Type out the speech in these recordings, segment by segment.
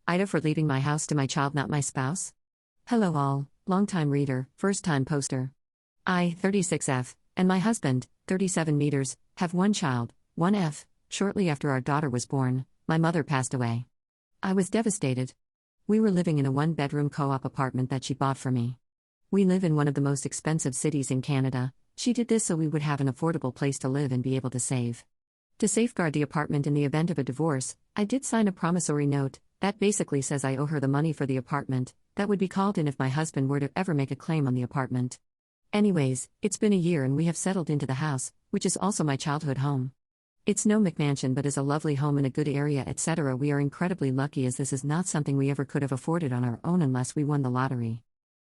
Ida for leaving my house to my child, not my spouse. Hello all, long-time reader, first-time poster. I, 36F, and my husband, 37 meters, have one child, 1F. Shortly after our daughter was born, my mother passed away. I was devastated. We were living in a one-bedroom co-op apartment that she bought for me. We live in one of the most expensive cities in Canada. She did this so we would have an affordable place to live and be able to save. To safeguard the apartment in the event of a divorce, I did sign a promissory note that basically says I owe her the money for the apartment that would be called in if my husband were to ever make a claim on the apartment. Anyways, it's been a year and we have settled into the house, which is also my childhood home. It's no McMansion but is a lovely home in a good area, etc. We are incredibly lucky as this is not something we ever could have afforded on our own unless we won the lottery.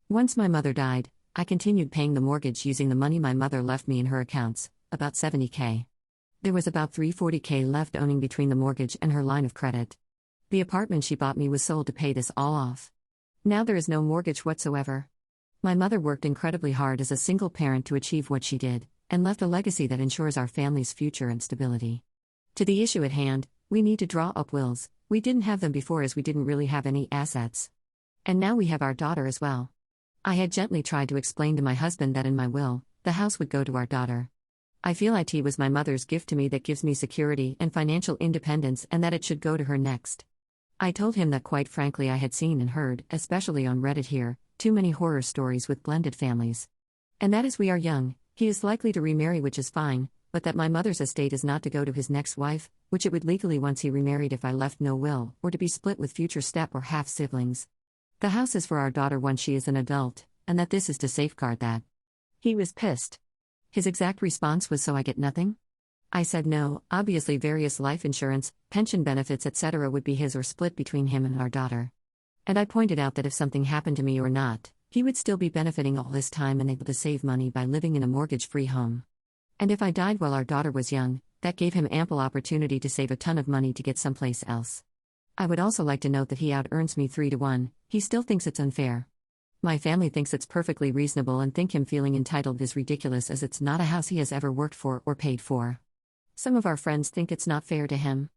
Once my mother died, I continued paying the mortgage using the money my mother left me in her accounts, about $70,000. There was about $340,000 left owing between the mortgage and her line of credit. The apartment she bought me was sold to pay this all off. Now there is no mortgage whatsoever. My mother worked incredibly hard as a single parent to achieve what she did, and left a legacy that ensures our family's future and stability. To the issue at hand, we need to draw up wills. We didn't have them before as we didn't really have any assets. And now we have our daughter as well. I had gently tried to explain to my husband that in my will, the house would go to our daughter. I feel it was my mother's gift to me that gives me security and financial independence and that it should go to her next. I told him that quite frankly I had seen and heard, especially on Reddit here, too many horror stories with blended families. And that as we are young, he is likely to remarry, which is fine, but that my mother's estate is not to go to his next wife, which it would legally once he remarried if I left no will, or to be split with future step or half siblings. The house is for our daughter once she is an adult, and that this is to safeguard that. He was pissed. His exact response was, "So I get nothing?" I said no, obviously various life insurance, pension benefits etc. would be his or split between him and our daughter. And I pointed out that if something happened to me or not, he would still be benefiting all this time and able to save money by living in a mortgage-free home. And if I died while our daughter was young, that gave him ample opportunity to save a ton of money to get someplace else. I would also like to note that he out-earns me 3-1, he still thinks it's unfair. My family thinks it's perfectly reasonable and think him feeling entitled is ridiculous as it's not a house he has ever worked for or paid for. Some of our friends think it's not fair to him.